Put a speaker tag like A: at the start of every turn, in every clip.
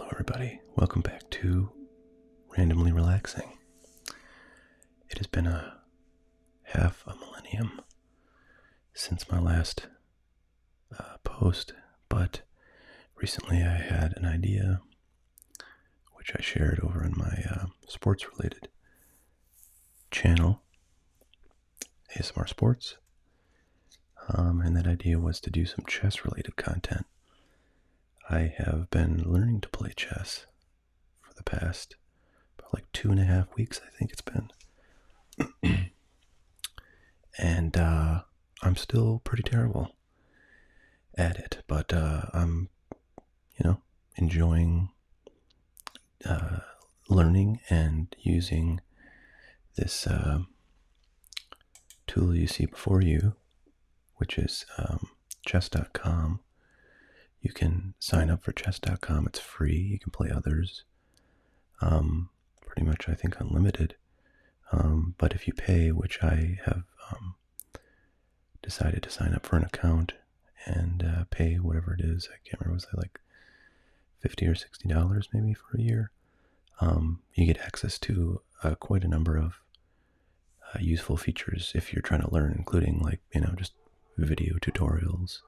A: Hello, everybody. Welcome back to Randomly Relaxing. It has been a half a millennium since my last post, but recently I had an idea which I shared over on my sports-related channel, ASMR Sports, and that idea was to do some chess-related content. I have been learning to play chess for the past about like 2.5 weeks, I think it's been. And I'm still pretty terrible at it, but I'm, enjoying learning and using this tool you see before you, which is chess.com. You can sign up for chess.com. It's free. You can play others. Pretty much, I think, unlimited. But if you pay, which I have decided to sign up for an account and pay whatever it is, I can't remember, was it like $50 or $60 maybe for a year? You get access to quite a number of useful features if you're trying to learn, including like, just video tutorials.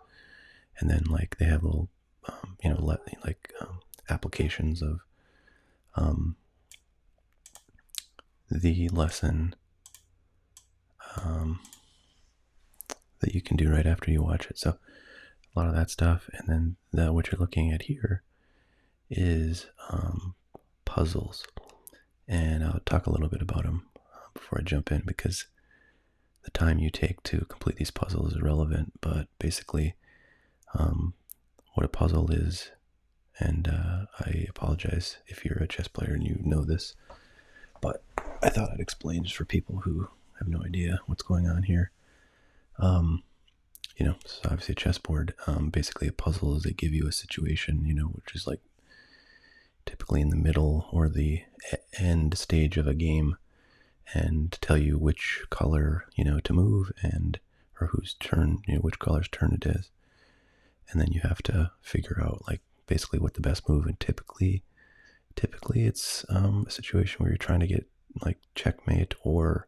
A: And then like they have little, applications of the lesson that you can do right after you watch it. So a lot of that stuff. And then what you're looking at here is puzzles. And I'll talk a little bit about them before I jump in, because the time you take to complete these puzzles is relevant. But basically, what a puzzle is, and I apologize if you're a chess player and you know this, but I thought I'd explain just for people who have no idea what's going on here. So obviously a chessboard, basically a puzzle is they give you a situation, which is like typically in the middle or the end stage of a game, and tell you which color, to move, or whose turn, which color's turn it is. And then you have to figure out like basically what the best move, and typically it's a situation where you're trying to get like checkmate or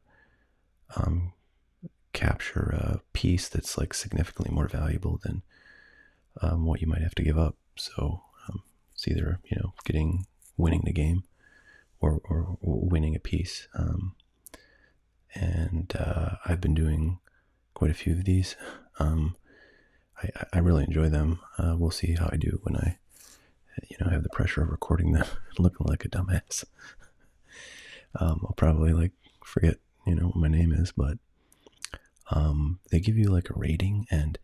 A: capture a piece that's like significantly more valuable than what you might have to give up. So it's either winning the game or winning a piece. And I've been doing quite a few of these. I really enjoy them. We'll see how I do when I have the pressure of recording them looking like a dumbass. I'll probably like forget what my name is, but they give you like a rating, and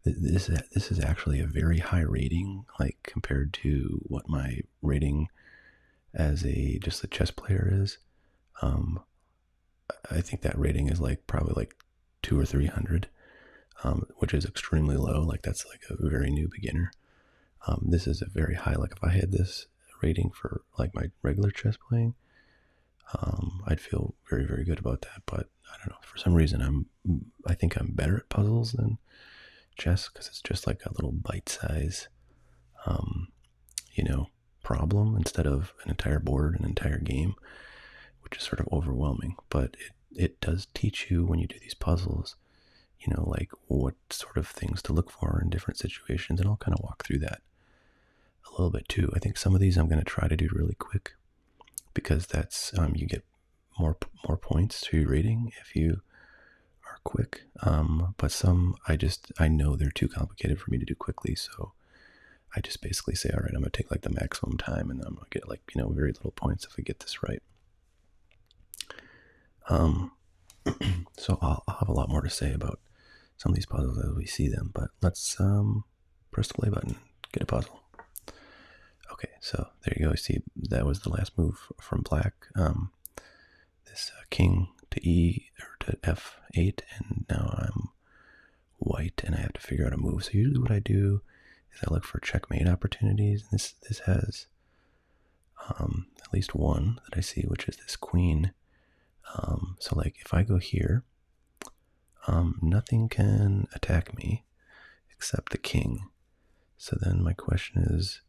A: this is actually a very high rating, like compared to what my rating as just a chess player is. I think that rating is like probably like 200 or 300, which is extremely low. Like that's like a very new beginner. This is a very high. Like if I had this rating for like my regular chess playing, I'd feel very, very good about that. But I don't know, for some reason I think I'm better at puzzles than chess, because it's just like a little bite size, problem instead of an entire board, an entire game, which is sort of overwhelming. But it does teach you when you do these puzzles, like what sort of things to look for in different situations. And I'll kind of walk through that a little bit too. I think some of these I'm going to try to do really quick, because that's, you get more points to your rating if you are quick. But some, I know they're too complicated for me to do quickly. So I just basically say, all right, I'm going to take like the maximum time, and then I'm going to get like, very little points if I get this right. So I'll have a lot more to say about some of these puzzles as we see them, but let's press the play button, get a puzzle. Okay, so there you go. You see, that was the last move from black. This king to E or to F8, and now I'm white, and I have to figure out a move. So usually what I do is I look for checkmate opportunities. And this has at least one that I see, which is this queen. So like if I go here, nothing can attack me except the king. So then my question is,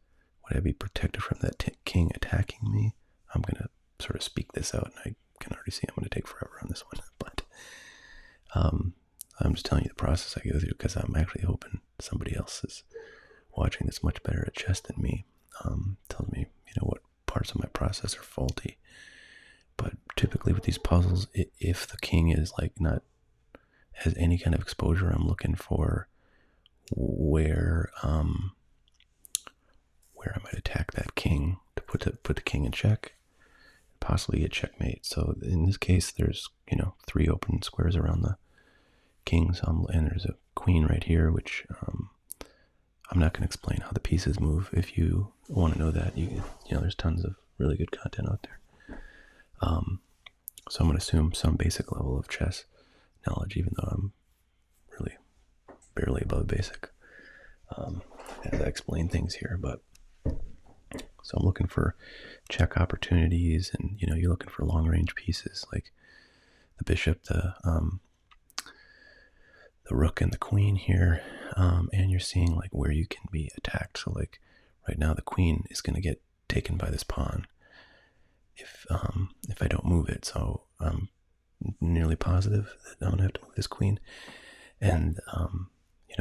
A: would I be protected from that king attacking me? I'm going to sort of speak this out, and I can already see I'm going to take forever on this one. But I'm just telling you the process I go through because I'm actually hoping somebody else is watching this much better at chess than me. Tells me, what parts of my process are faulty. But typically with these puzzles, if the king is like not has any kind of exposure, I'm looking for where I might attack that king to put the king in check, possibly a checkmate. So in this case, there's 3 open squares around the kings, and there's a queen right here, which I'm not going to explain how the pieces move. If you want to know that, there's tons of really good content out there. So I'm going to assume some basic level of chess knowledge, even though I'm really barely above basic as I explain things here. But so I'm looking for check opportunities, and you're looking for long range pieces like the bishop, the rook, and the queen here, and you're seeing like where you can be attacked. So like right now, the queen is going to get taken by this pawn if I don't move it. So I'm nearly positive that I'm gonna have to move this queen, and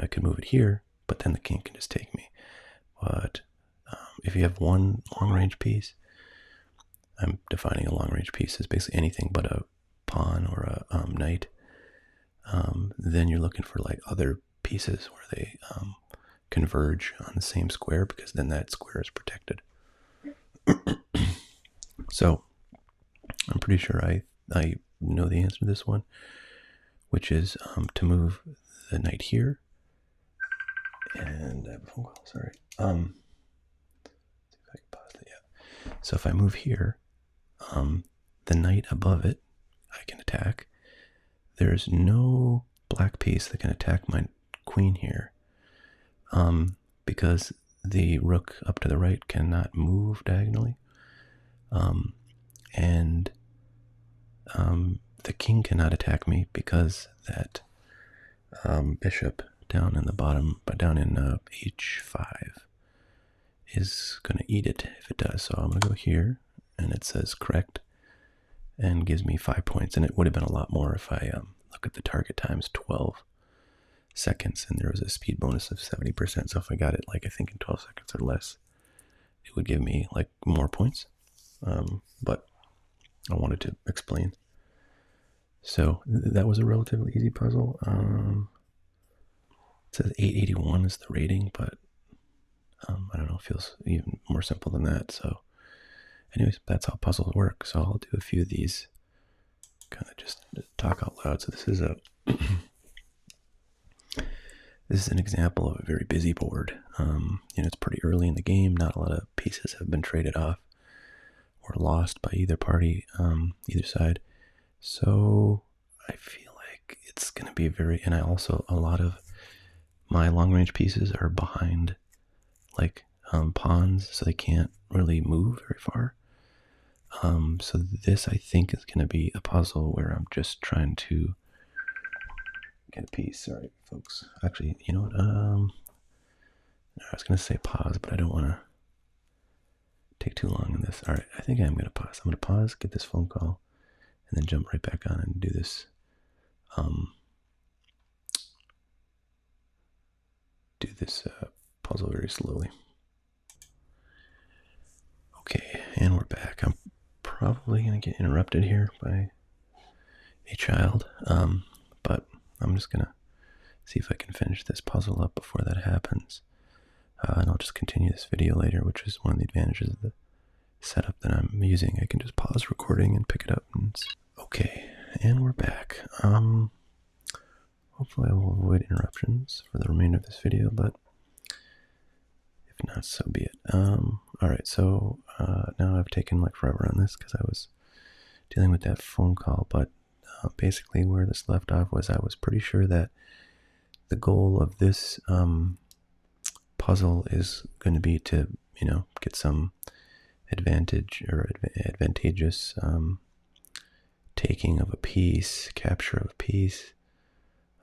A: I could move it here, but then the king can just take me. But if you have one long range piece, I'm defining a long range piece as basically anything but a pawn or a knight. Then you're looking for like other pieces where they converge on the same square, because then that square is protected. So I'm pretty sure I know the answer to this one, which is to move the knight here. And I have a phone call, sorry. See if I can pause it. Yeah. So if I move here, the knight above it, I can attack. There's no black piece that can attack my queen here, because the rook up to the right cannot move diagonally. And the king cannot attack me because that bishop down in the bottom, but down in h5 is going to eat it if it does. So I'm going to go here, and it says correct, and gives me 5 points. And it would have been a lot more if I look at the target times 12 seconds, and there was a speed bonus of 70%. So if I got it like I think in 12 seconds or less, it would give me like more points. But I wanted to explain. So that was a relatively easy puzzle. It says 881 is the rating, but I don't know, it feels even more simple than that. So anyways, that's how puzzles work. So I'll do a few of these, kind of just talk out loud. So this is an example of a very busy board. It's pretty early in the game. Not a lot of pieces have been traded off or lost by either party, either side. So I feel like it's going to be and I also, a lot of my long range pieces are behind like pawns, so they can't really move very far. So this, I think, is going to be a puzzle where I'm just trying to get a piece. Sorry, folks. Actually, you know what? I was going to say pause, but I don't want to take too long in this. All right, I think I'm going to pause. I'm going to pause, get this phone call, and then jump right back on and do this. Puzzle very slowly. Okay, and we're back. I'm probably going to get interrupted here by a child, but I'm just going to see if I can finish this puzzle up before that happens. And I'll just continue this video later, which is one of the advantages of the setup that I'm using. I can just pause recording and pick it up. Okay, and we're back. Hopefully I will avoid interruptions for the remainder of this video, but if not, so be it. Alright, so now I've taken like forever on this because I was dealing with that phone call, but basically where this left off was I was pretty sure that the goal of this puzzle is going to be to, get some advantage or advantageous taking of a piece, capture of a piece,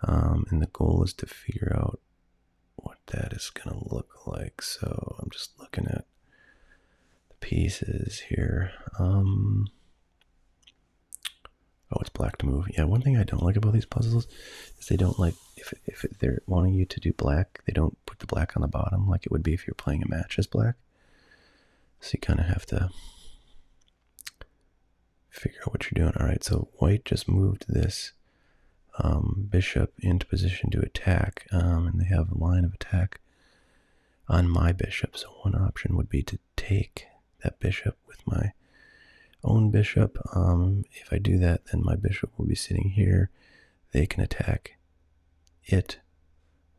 A: and the goal is to figure out what that is going to look like. So I'm just looking at pieces here. Oh, it's black to move. Yeah, one thing I don't like about these puzzles is they don't like, if they're wanting you to do black, they don't put the black on the bottom like it would be if you're playing a match as black. So you kind of have to figure out what you're doing. All right, so white just moved this bishop into position to attack, and they have a line of attack on my bishop. So one option would be to take that bishop with my own bishop. If I do that, then my bishop will be sitting here. They can attack it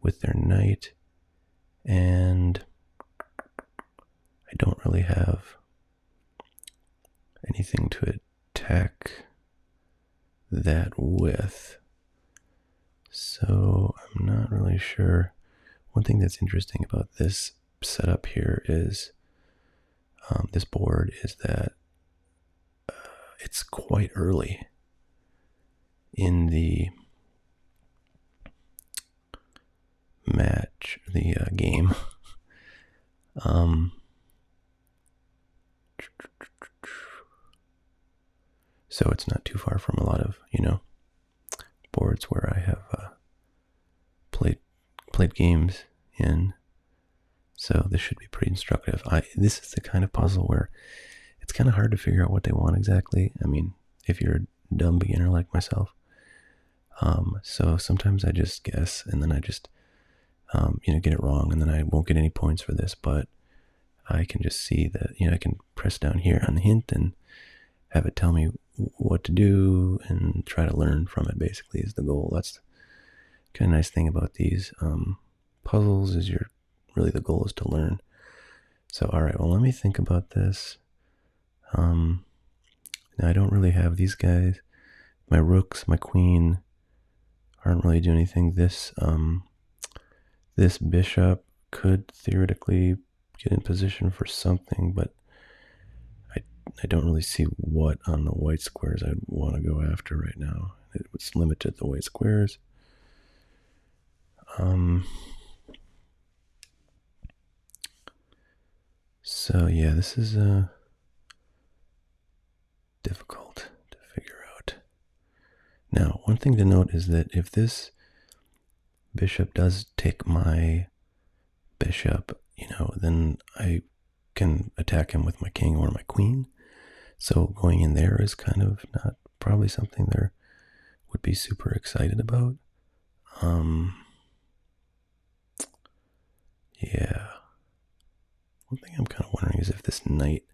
A: with their knight, and I don't really have anything to attack that with. So I'm not really sure. One thing that's interesting about this setup here is this board is that it's quite early in the match, the game. So it's not too far from a lot of, boards where I have played games in. So this should be pretty instructive. This is the kind of puzzle where it's kind of hard to figure out what they want exactly. I mean, if you're a dumb beginner like myself. So sometimes I just guess, and then I just, get it wrong, and then I won't get any points for this, but I can just see that, I can press down here on the hint and have it tell me what to do and try to learn from it, basically, is the goal. That's kind of nice thing about these puzzles is really the goal is to learn. So, all right, well, let me think about this. Now I don't really have these guys. My rooks, my queen aren't really doing anything. This bishop could theoretically get in position for something, but I don't really see what on the white squares I'd want to go after right now. It's limited the white squares. So yeah, this is difficult to figure out. Now, one thing to note is that if this bishop does take my bishop, then I can attack him with my king or my queen. So going in there is kind of not probably something they would be super excited about. Yeah. One thing I'm kind of wondering is if this knight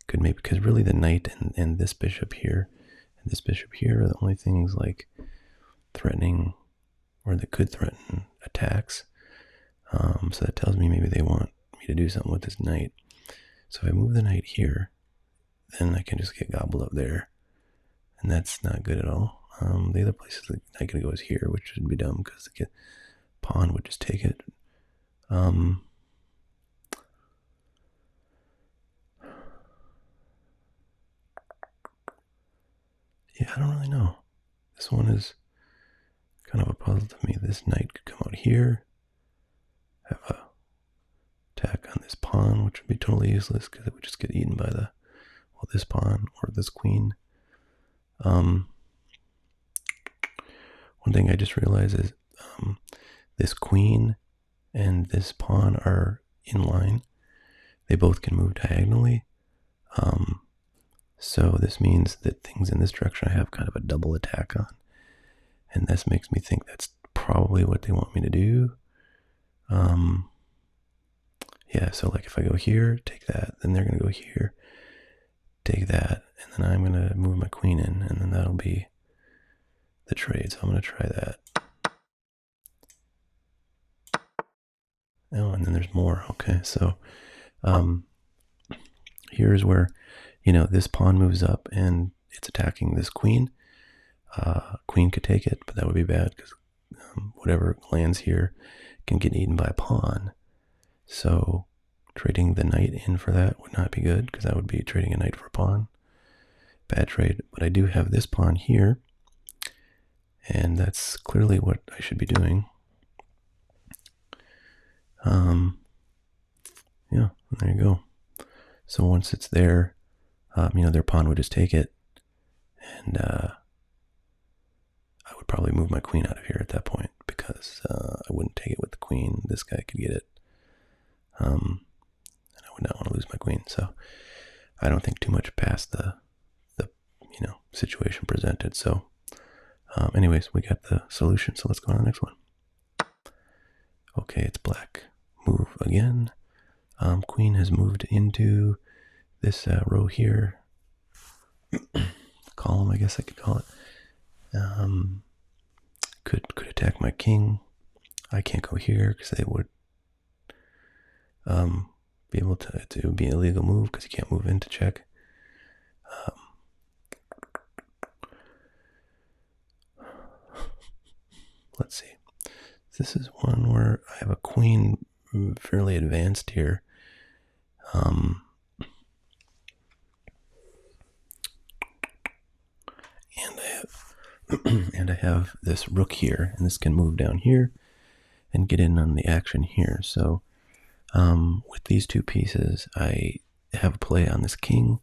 A: could maybe, because really the knight and this bishop here and this bishop here are the only things like threatening or that could threaten attacks. So that tells me maybe they want me to do something with this knight. So if I move the knight here, then I can just get gobbled up there. And that's not good at all. The other places the knight could go is here, which would be dumb because the pawn would just take it. Yeah, I don't really know. This one is kind of a puzzle to me. This knight could come out here, have a attack on this pawn, which would be totally useless because it would just get eaten by this pawn or this queen. One thing I just realized is this queen and this pawn are in line. They both can move diagonally. So this means that things in this direction I have kind of a double attack on. And this makes me think that's probably what they want me to do. Yeah, so like if I go here, take that, then they're going to go here, take that, and then I'm going to move my queen in, and then that'll be the trade. So I'm going to try that. Oh, and then there's more. Okay, so here's where, this pawn moves up and it's attacking this queen. Queen could take it, but that would be bad because whatever lands here can get eaten by a pawn. So trading the knight in for that would not be good because that would be trading a knight for a pawn. Bad trade. But I do have this pawn here, and that's clearly what I should be doing. Yeah, there you go. So once it's there, their pawn would just take it, and I would probably move my queen out of here at that point because I wouldn't take it with the queen. This guy could get it, and I would not want to lose my queen. So I don't think too much past the situation presented. So, anyways, we got the solution. So let's go on to the next one. Okay, it's black. Move again. Queen has moved into this row here. Column, I guess I could call it. Could attack my king. I can't go here because they would be able to be an illegal move because you can't move into check. Let's see. This is one where I have a queen fairly advanced here. And I have this rook here, and this can move down here and get in on the action here. So with these two pieces, I have a play on this king,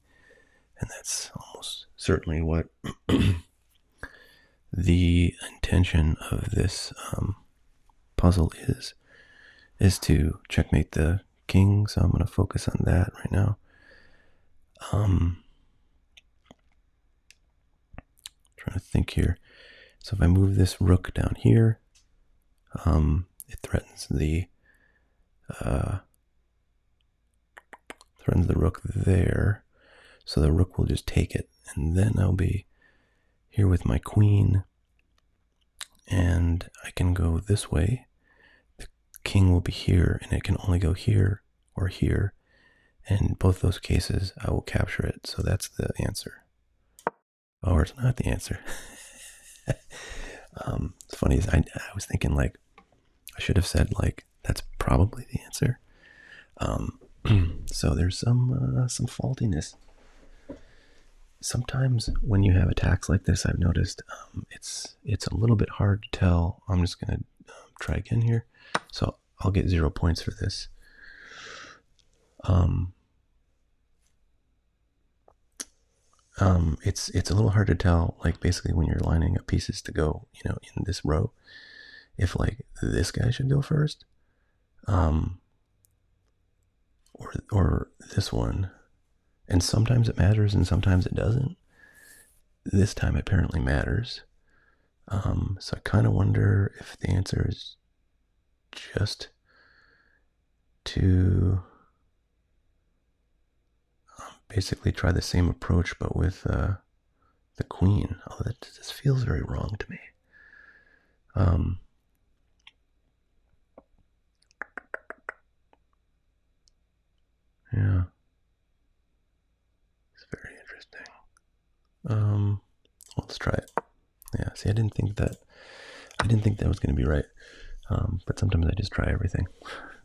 A: and that's almost certainly what the intention of this puzzle is to checkmate the king. So I'm going to focus on that right now. Trying to think here. So if I move this rook down here, it threatens the rook there. So the rook will just take it, and then I'll be here with my queen, and I can go this way. The king will be here, and it can only go here or here. And in both those cases, I will capture it. So that's the answer. Or it's not the answer. It's funny. I was thinking like I should have said like that's probably the answer. So there's some faultiness. Sometimes when you have attacks like this, I've noticed it's a little bit hard to tell. I'm just gonna try again here. So I'll get 0 points for this. It's a little hard to tell, like basically when you're lining up pieces to go, in this row, if like this guy should go first, or this one, and sometimes it matters and sometimes it doesn't. This time it apparently matters. So I kind of wonder if the answer is just to basically try the same approach, but with the queen. Oh, that just feels very wrong to me. Yeah, it's very interesting. Let's try it. Yeah, see, I didn't think that was going to be right. But sometimes I just try everything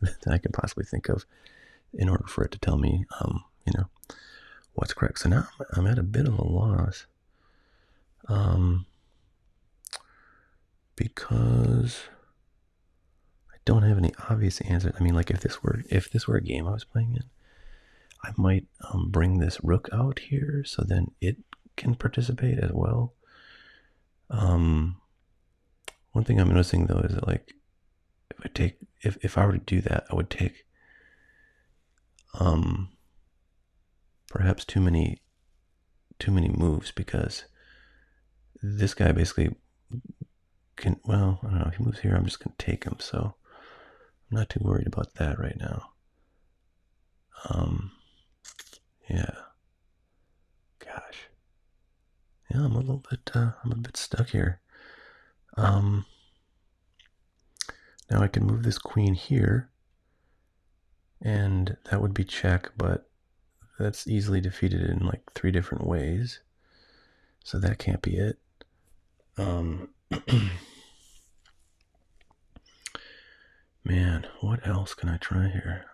A: that I can possibly think of in order for it to tell me, what's correct. So now I'm at a bit of a loss, because I don't have any obvious answers. I mean, like if this were a game I was playing in, I might bring this rook out here so then it can participate as well. One thing I'm noticing though is that like if I were to do that, I would take perhaps too many moves, because this guy basically can, well, I don't know, if he moves here, I'm just going to take him, so I'm not too worried about that right now. Yeah. Gosh. Yeah, I'm a bit stuck here. Now I can move this queen here, and that would be check, but that's easily defeated in like 3 different ways. So that can't be it. Man, what else can I try here?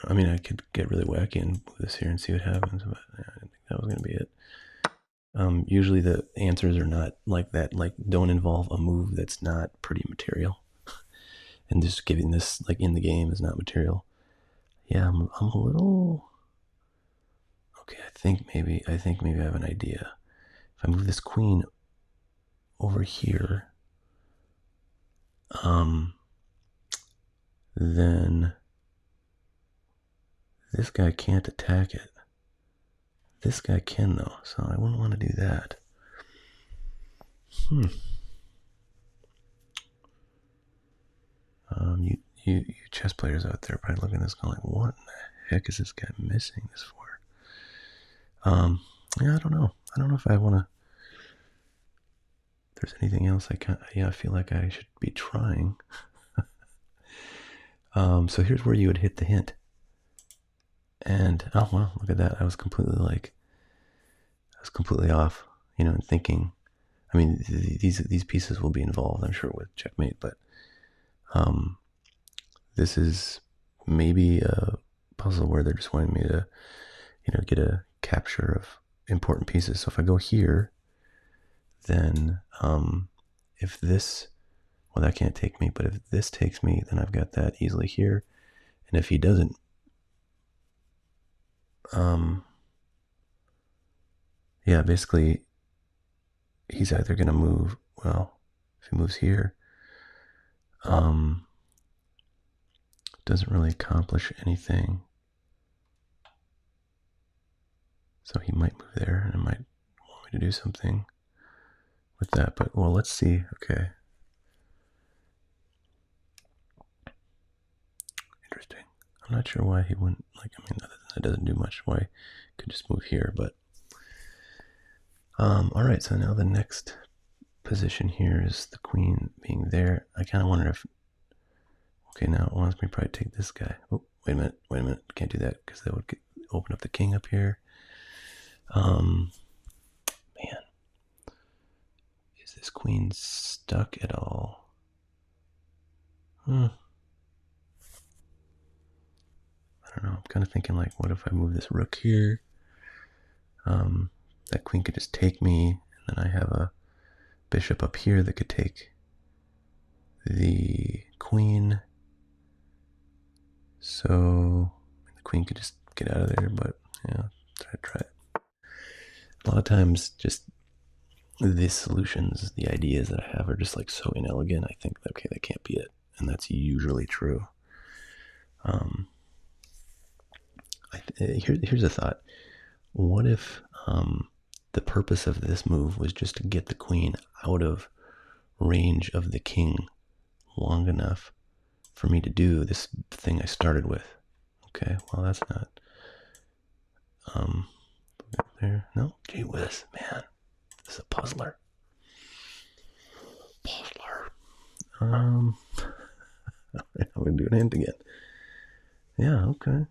A: I mean, I could get really wacky and move this here and see what happens, but I didn't think that was going to be it. Usually the answers are not like that, like don't involve a move that's not pretty material. And just giving this like in the game is not material. Yeah, I'm a little okay. I think maybe I have an idea. If I move this queen over here, then this guy can't attack it. This guy can though, so I wouldn't want to do that. You chess players out there probably looking at this going like, what in the heck is this guy missing this for? Yeah, I don't know. I don't know if I want to. If there's anything else I feel like I should be trying. So here's where you would hit the hint. And, oh, well, look at that. I was completely off, in thinking. I mean, these pieces will be involved, I'm sure, with checkmate, but this is maybe a puzzle where they're just wanting me to, get a capture of important pieces. So if I go here, then if this, well, that can't take me, but if this takes me, then I've got that easily here. And if he doesn't, yeah, basically, he's either going to move, well, if he moves here, doesn't really accomplish anything. So he might move there, and it might want me to do something with that. But, well, let's see. Okay. Interesting. I'm not sure why he wouldn't, that doesn't do much. Why he could just move here, but all right, so now the next position here is the queen being there. I kind of wonder if, okay, now it wants me to probably take this guy. Oh, wait a minute, can't do that because that would open up the king up here. Man, is this queen stuck at all? I don't know. I'm kind of thinking like, what if I move this rook here? That queen could just take me, and then I have a bishop up here that could take the queen. So the queen could just get out of there, but yeah, try it. A lot of times, just the solutions, the ideas that I have are just like so inelegant. I think, okay, that can't be it, and that's usually true. Here's a thought. What if the purpose of this move was just to get the queen out of range of the king long enough for me to do this thing I started with? Okay, well, that's not. There, no, gee whiz, man, this is a puzzler. I'm gonna do an hint again. Yeah, okay.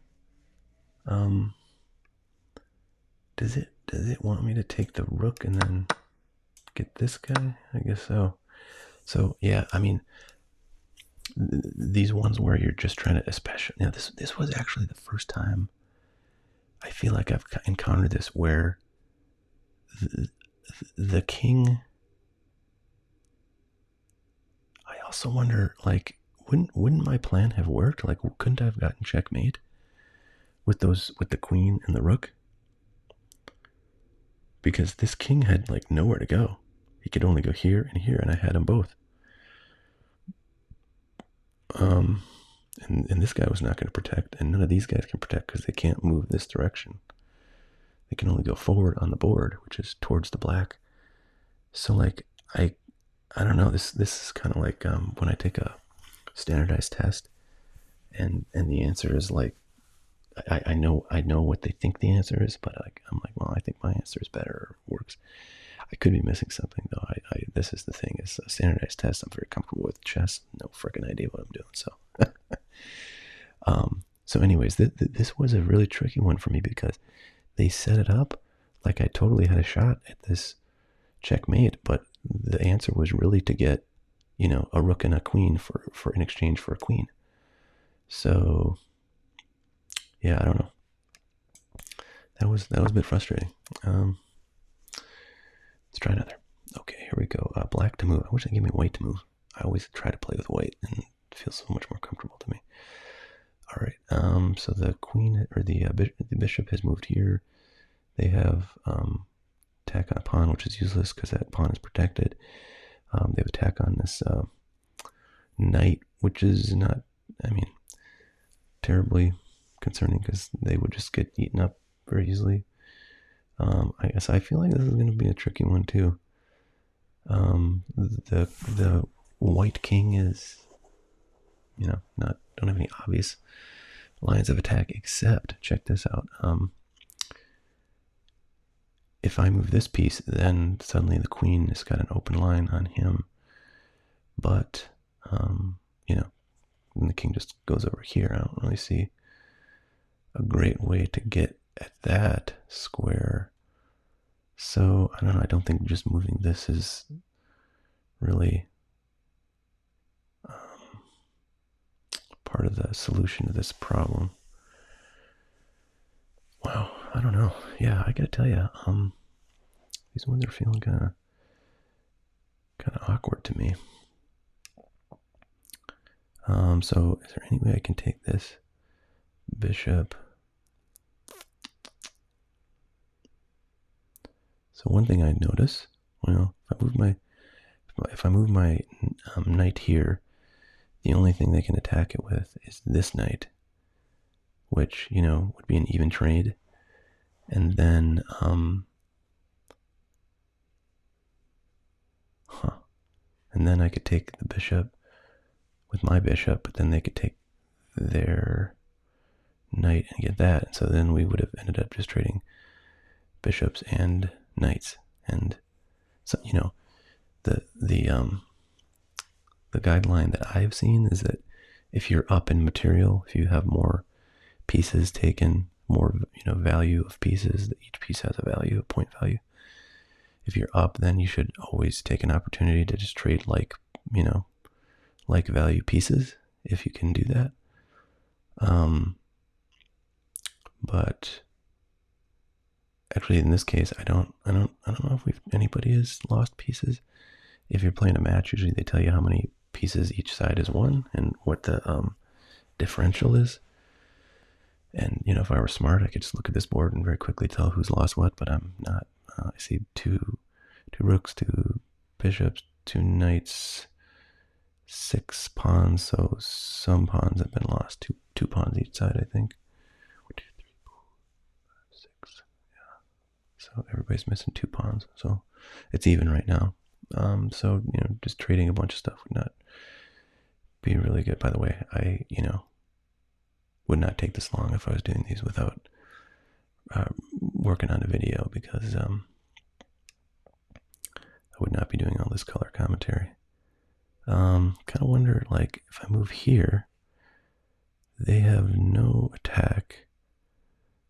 A: Does it want me to take the rook and then get this guy? I guess so. So yeah, I mean, these ones where you're just trying to, especially now, this was actually the first time I feel like I've encountered this where the king. I also wonder, like, wouldn't my plan have worked? Like, couldn't I have gotten checkmate with the queen and the rook? Because this king had like nowhere to go. He could only go here and here, and I had them both. And this guy was not going to protect, and none of these guys can protect because they can't move this direction. They can only go forward on the board, which is towards the black. So like I don't know. This is kind of like when I take a standardized test, and the answer is like I know what they think the answer is, but I'm like, well, I think my answer is better or works. I could be missing something though. This is the thing. It's a standardized test. I'm very comfortable with chess. No freaking idea what I'm doing. So, so anyways, this was a really tricky one for me because they set it up like I totally had a shot at this checkmate, but the answer was really to get, a rook and a queen for in exchange for a queen. So, yeah, I don't know. That was a bit frustrating. Let's try another. Okay, here we go. Black to move. I wish they gave me white to move. I always try to play with white, and it feels so much more comfortable to me. All right. So the queen or the bishop has moved here. They have attack on a pawn, which is useless because that pawn is protected. They have attack on this knight, which is not, I mean, terribly concerning because they would just get eaten up very easily. I guess I feel like this is going to be a tricky one too. The white king is, don't have any obvious lines of attack except, check this out. If I move this piece, then suddenly the queen has got an open line on him. But, then the king just goes over here. I don't really see a great way to get at that square. So, I don't know. I don't think just moving this is really part of the solution to this problem. Wow, I don't know. Yeah, I gotta tell you, these ones are feeling kind of awkward to me. So is there any way I can take this bishop? So one thing I notice, well, if I move my knight here, the only thing they can attack it with is this knight, which, would be an even trade. And then, and then I could take the bishop with my bishop, but then they could take their knight and get that. And so then we would have ended up just trading bishops and knights. And so, the guideline that I've seen is that if you're up in material, if you have more pieces taken, more value of pieces, that each piece has a value, a point value. If you're up, then you should always take an opportunity to just trade like value pieces if you can do that. But actually, in this case, I don't know if anybody has lost pieces. If you're playing a match, usually they tell you how many pieces each side has won and what the differential is. And if I were smart, I could just look at this board and very quickly tell who's lost what. But I'm not. I see two rooks, 2 bishops, 2 knights, 6 pawns. So some pawns have been lost. Two pawns each side, I think. 1, 2, 3, 4, 5, 6. Yeah. So everybody's missing 2 pawns. So it's even right now. So just trading a bunch of stuff would not be really good. By the way, I would not take this long if I was doing these without working on a video, because I would not be doing all this color commentary. Kind of wonder, like, if I move here, they have no attack,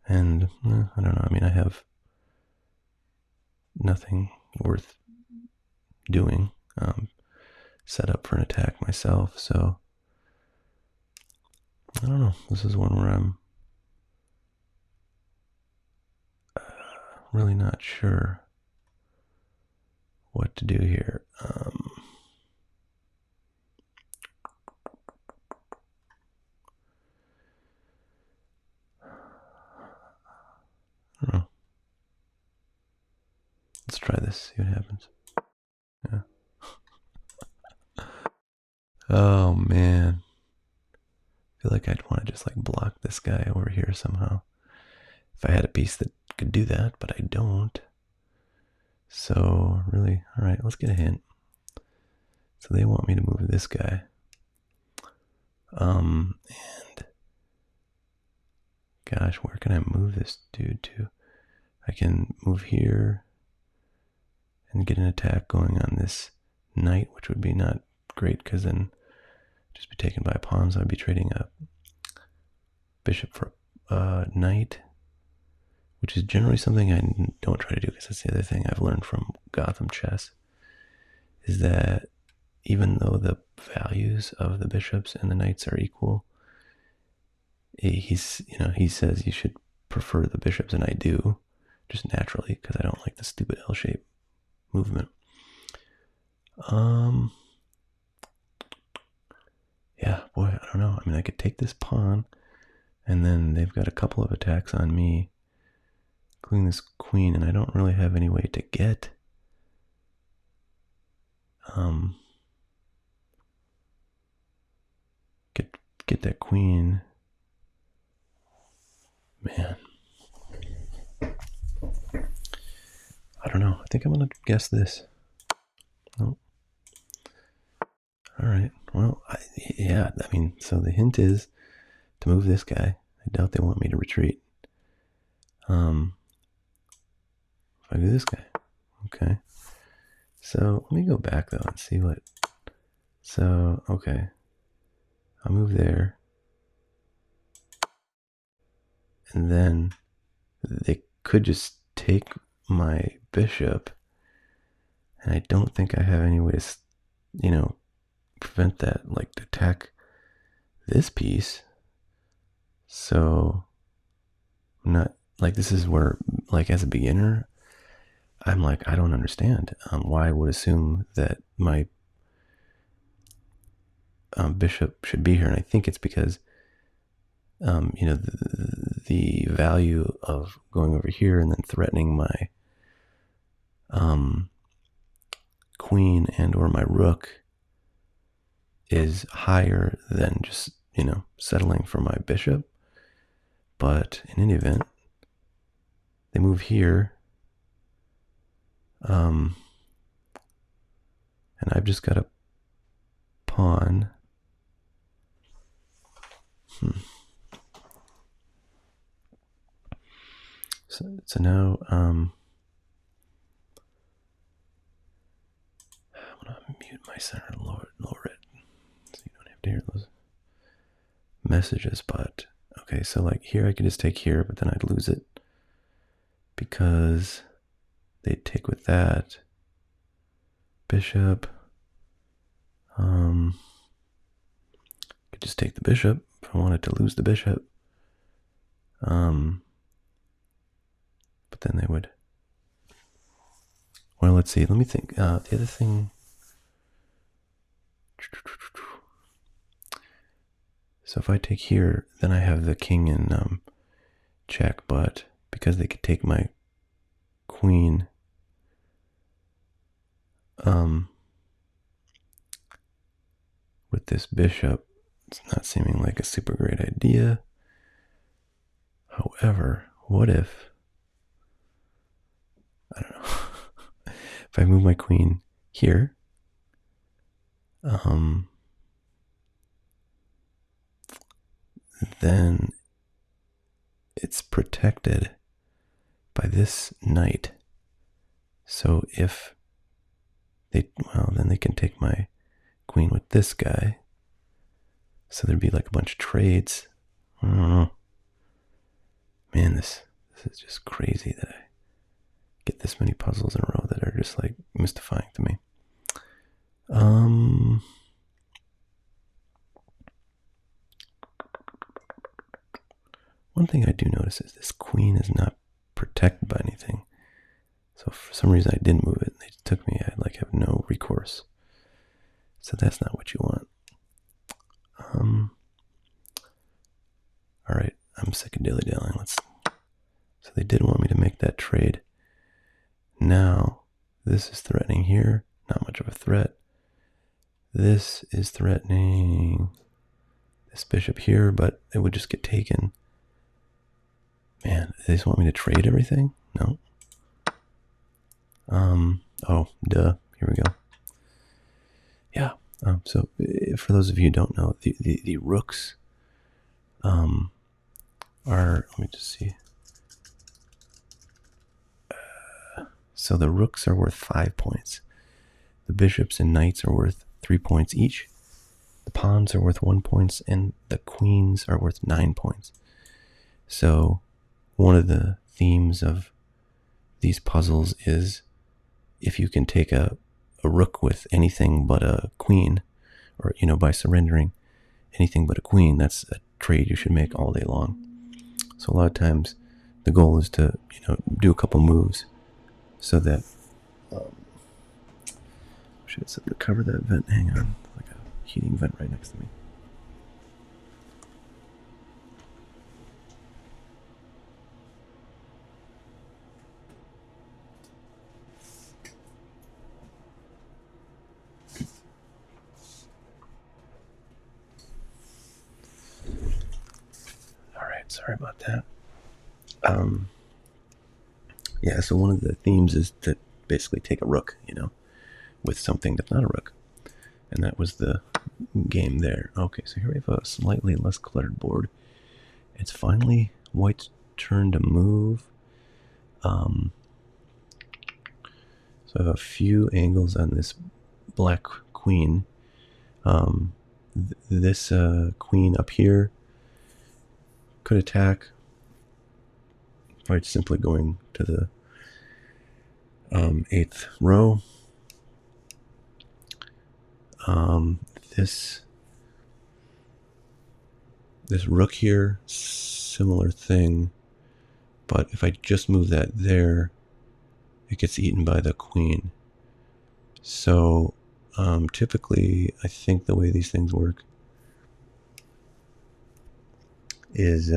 A: and I don't know. I mean, I have nothing worth doing set up for an attack myself, so I don't know. This is one where I'm really not sure what to do here. I don't know. Let's try this, see what happens. Yeah. Oh man. I feel like I'd want to just like block this guy over here somehow. If I had a piece that could do that, but I don't. So really, all right, let's get a hint. So they want me to move this guy. And gosh, where can I move this dude to? I can move here and get an attack going on this knight, which would be not great because then just be taken by a pawn. So I'd be trading a bishop for a knight, which is generally something I don't try to do, because that's the other thing I've learned from Gotham chess, is that even though the values of the bishops and the knights are equal, he says you should prefer the bishops, and I do, just naturally, because I don't like the stupid L-shape movement. Yeah, boy, I don't know. I mean, I could take this pawn, and then they've got a couple of attacks on me, including this queen, and I don't really have any way to get get that queen. Man, I don't know. I think I'm gonna guess this. Nope. All right. Well, yeah. I mean, so the hint is to move this guy. I doubt they want me to retreat. If I do this guy, okay. So let me go back though and see what. So okay, I'll move there, and then they could just take my bishop, and I don't think I have any way to, prevent that, like to attack this piece. So I'm not like, this is where, like, as a beginner, I'm like, I don't understand why I would assume that my bishop should be here. And I think it's because, the value of going over here and then threatening my queen and or my rook is higher than just, settling for my bishop. But in any event, they move here. And I've just got a pawn. So now, I'm gonna mute my center and lower it so you don't have to hear those messages. But okay, so like here I could just take here, but then I'd lose it because they'd take with that bishop. Could just take the bishop if I wanted to lose the bishop. But then they would. Well, let's see. Let me think. The other thing. So if I take here, then I have the king in check. But because they could take my queen, with this bishop, it's not seeming like a super great idea. However, what if, I don't know, if I move my queen here, then it's protected by this knight. So if they, then they can take my queen with this guy. So there'd be like a bunch of trades. I don't know. Man, this is just crazy that I get this many puzzles in a row that are just like mystifying to me. One thing I do notice is this queen is not protected by anything. So for some reason I didn't move it. They took me. I like have no recourse. So that's not what you want. All right, I'm sick of dilly-dallying. So they did want me to make that trade. Now this is threatening here. Not much of a threat. This is threatening this bishop here, but it would just get taken. Man, they just want me to trade everything? No. Oh, duh. Here we go. Yeah. So for those of you who don't know, the rooks are, let me just see. So the rooks are worth 5 points. The bishops and knights are worth 3 points each. The pawns are worth 1 point, and the queens are worth 9 points. So one of the themes of these puzzles is if you can take a rook with anything but a queen, or, by surrendering anything but a queen, that's a trade you should make all day long. So a lot of times the goal is to, do a couple moves so that Shit, something to cover that vent. Hang on. Like a heating vent right next to me. Alright, sorry about that. Yeah, so one of the themes is to basically take a rook, you know, with something that's not a rook. And that was the game there. Okay, so here we have a slightly less cluttered board. It's finally white's turn to move. So I have a few angles on this black queen. This queen up here could attack by simply going to the 8th row. This rook here, similar thing, but if I just move that there, it gets eaten by the queen. So typically, I think the way these things work is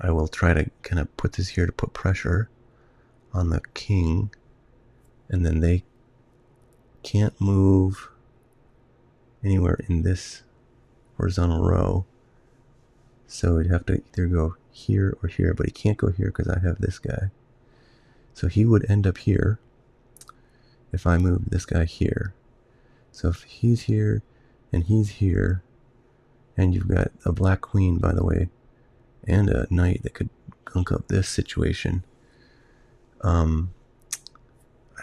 A: I will try to kind of put this here to put pressure on the king, and then they can't move anywhere in this horizontal row. So he'd have to either go here or here, but he can't go here because I have this guy. So he would end up here if I move this guy here. So if he's here and he's here, and you've got a black queen, by the way, and a knight that could gunk up this situation, I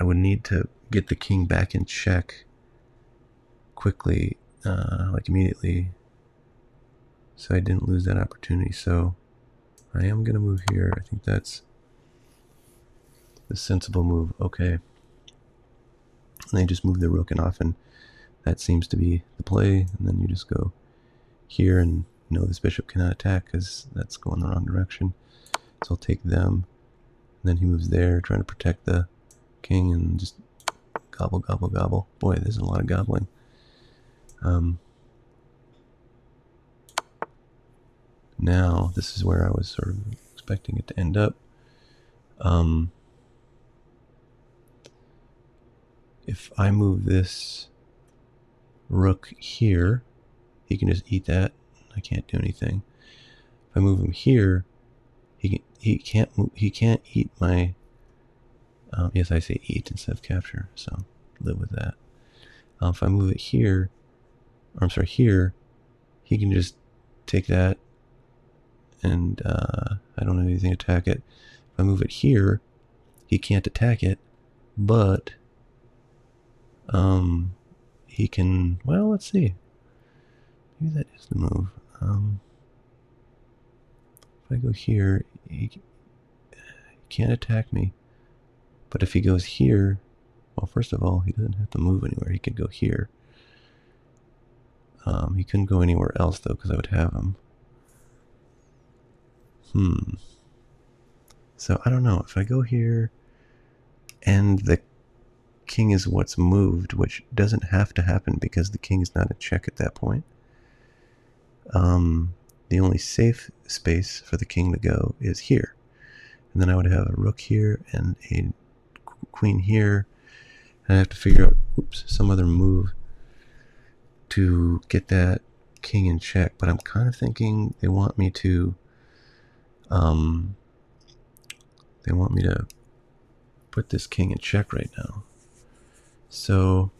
A: would need to get the king back in check quickly, like immediately, so I didn't lose that opportunity. So I am going to move here. I think that's the sensible move. Okay. And they just move the rook, and often that seems to be the play. And then you just go here, and no, this bishop cannot attack because that's going the wrong direction. So I'll take them. And then he moves there, trying to protect the king, and just gobble, gobble, gobble. Boy, there's a lot of gobbling. Now, this is where I was sort of expecting it to end up. If I move this rook here, he can just eat that. I can't do anything. If I move him here, he can't eat my. Yes, I say eat instead of capture, so live with that. If I move it here, or I'm sorry, here, he can just take that, and I don't have anything to attack it. If I move it here, he can't attack it, but he can. Well, let's see. Maybe that is the move. If I go here, he can't attack me. But if he goes here, well, first of all, he doesn't have to move anywhere. He could go here. He couldn't go anywhere else, though, because I would have him. So I don't know. If I go here, and the king is what's moved, which doesn't have to happen because the king is not a check at that point. The only safe space for the king to go is here. And then I would have a rook here and a queen here. And I have to figure out, some other move to get that king in check. But I'm kind of thinking they want me to, put this king in check right now. So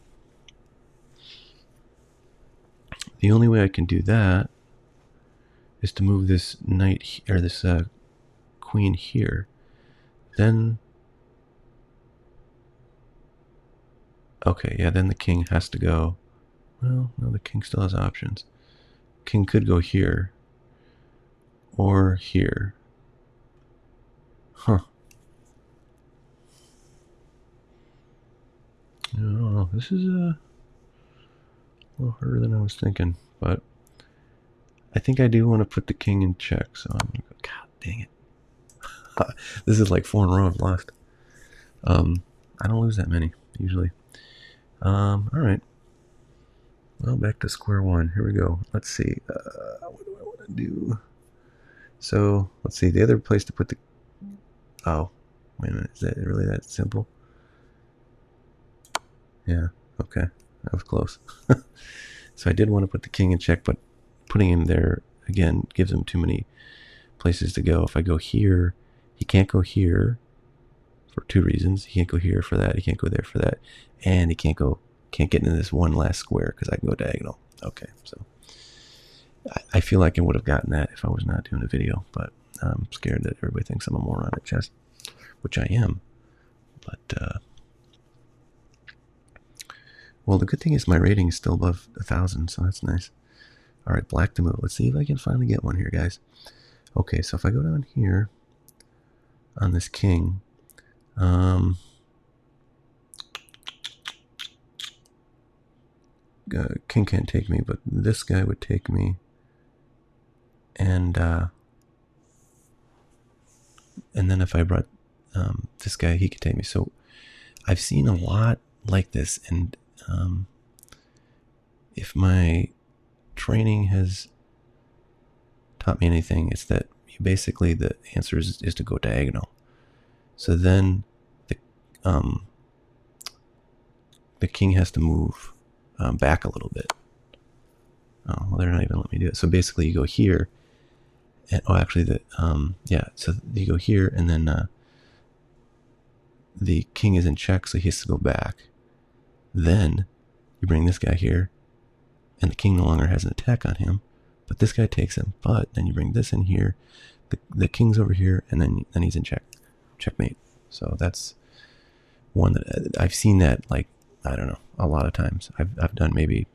A: the only way I can do that is to move this knight or this queen here. Then, okay, yeah, then the king has to go. Well, no, the king still has options. King could go here or here. Huh. I don't know. This is a little harder than I was thinking, but I think I do want to put the king in check, so I'm gonna go. God dang it! This is like 4 in a row I've lost. I don't lose that many usually. All right. Well, back to square one. Here we go. Let's see. What do I want to do? So let's see. The other place to put the. Oh, wait a minute. Is that really that simple? Yeah. Okay. That was close. So I did want to put the king in check, but putting him there again gives him too many places to go. If I go here, he can't go here for two reasons. He can't go here for that. He can't go there for that, and he can't get into this one last square because I can go diagonal. Okay, so I feel like I would have gotten that if I was not doing a video, but I'm scared that everybody thinks I'm a moron at chess, which I am. But well, the good thing is my rating is still above 1,000, so that's nice. All right, black to move. Let's see if I can finally get one here, guys. Okay, so if I go down here on this king, king can't take me, but this guy would take me, and then if I brought this guy, he could take me. So I've seen a lot like this, and if my training has taught me anything, it's that basically the answer is to go diagonal. So then the king has to move back a little bit. Oh, well, they're not even letting me do it. So basically, you go here, and actually, so you go here, and then the king is in check, so he has to go back. Then you bring this guy here, and the king no longer has an attack on him, but this guy takes him. But then you bring this in here, the king's over here, and then he's in checkmate. So that's one that I've seen that, like, I don't know, a lot of times. I've done maybe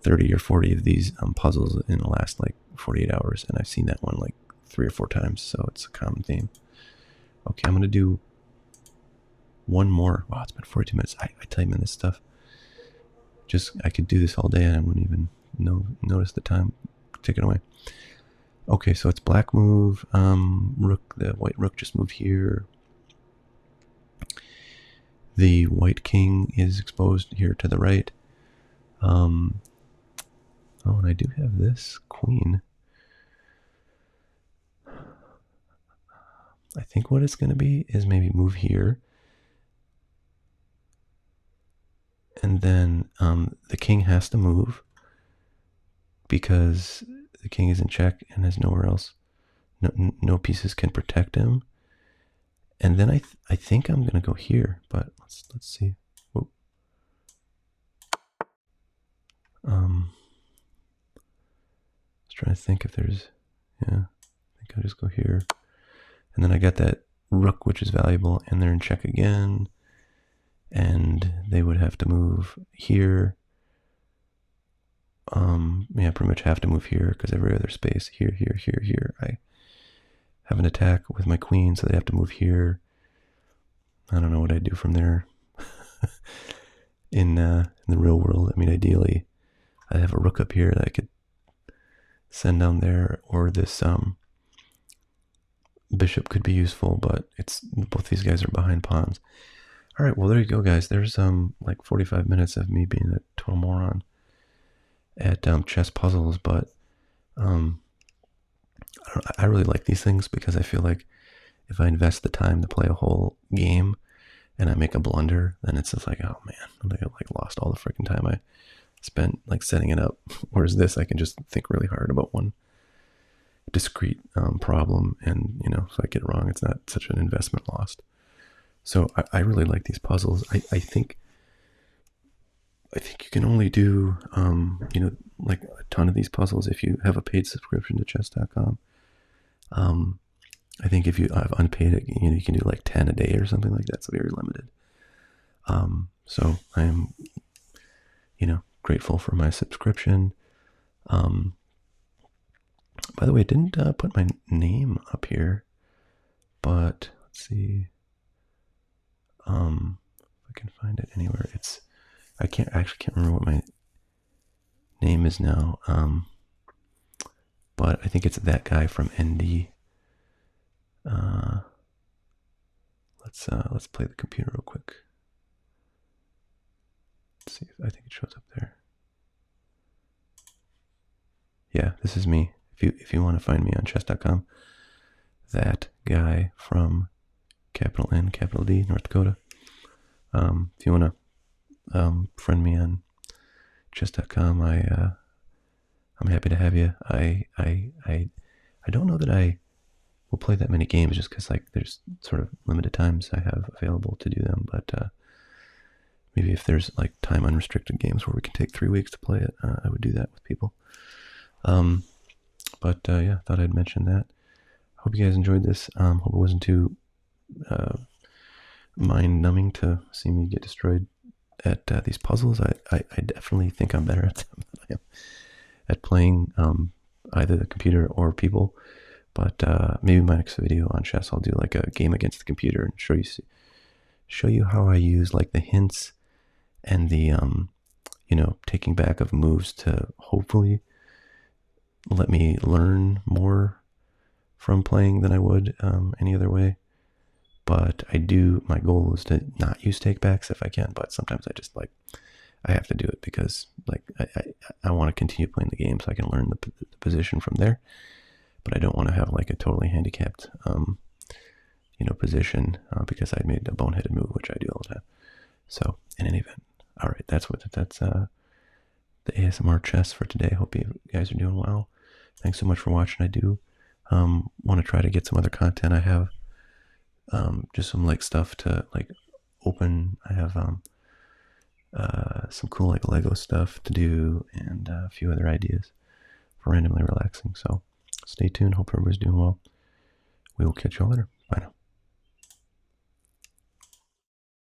A: 30 or 40 of these puzzles in the last like 48 hours, and I've seen that one like 3 or 4 times, so it's a common theme. Okay, I'm gonna do one more. Wow, it's been 42 minutes. I tell you, man, this stuff, I could do this all day and I wouldn't even notice the time ticking away. Okay, so it's black move, rook, the white rook just moved here. The white king is exposed here to the right. Oh, and I do have this queen. I think what it's going to be is maybe move here. And then the king has to move because the king is in check and has nowhere else. No pieces can protect him. And then I think I'm going to go here, but let's see. Whoa. I was trying to think if there's, yeah, I think I'll just go here. And then I got that rook, which is valuable, and they're in check again. And they would have to move here. Yeah, pretty much have to move here because every other space, here, I have an attack with my queen, so they have to move here. I don't know what I'd do from there. in the real world, I mean, ideally, I'd have a rook up here that I could send down there, or this bishop could be useful, but both these guys are behind pawns. All right, well, there you go, guys. There's like 45 minutes of me being a total moron at chess puzzles, but I really like these things because I feel like if I invest the time to play a whole game and I make a blunder, then it's just like, oh man, I like lost all the freaking time I spent like setting it up. Whereas this, I can just think really hard about one discrete problem, and if I get it wrong, it's not such an investment lost. So I really like these puzzles. I think you can only do like a ton of these puzzles if you have a paid subscription to chess.com. I think if you have unpaid, you can do like 10 a day or something like that. It's very limited. So I am, grateful for my subscription. By the way, I didn't put my name up here, but let's see. If I can find it anywhere. I can't remember what my name is now. But I think it's that guy from ND. Let's play the computer real quick. see. I think it shows up there. Yeah, this is me. If you want to find me on chess.com, that guy from capital N, capital D, North Dakota. If you want to friend me on chess.com, I'm happy to have you. I don't know that I will play that many games just because like there's sort of limited times I have available to do them. But maybe if there's like time unrestricted games where we can take 3 weeks to play it, I would do that with people. But yeah, thought I'd mention that. Hope you guys enjoyed this. Hope it wasn't too mind-numbing to see me get destroyed at these puzzles. I definitely think I'm better at them than I am at playing either the computer or people. But maybe my next video on chess, I'll do like a game against the computer and show you how I use like the hints and the taking back of moves to hopefully let me learn more from playing than I would any other way. But my goal is to not use takebacks if I can, but sometimes I just like, I have to do it because like I want to continue playing the game so I can learn the position from there. But I don't want to have like a totally handicapped, position because I made a boneheaded move, which I do all the time. So in any event, all right, that's the ASMR chess for today. Hope you guys are doing well. Thanks so much for watching. I do want to try to get some other content. I have just some like stuff to like open. I have some cool like Lego stuff to do and a few other ideas for randomly relaxing. So stay tuned. Hope everybody's doing well. We will catch you all later.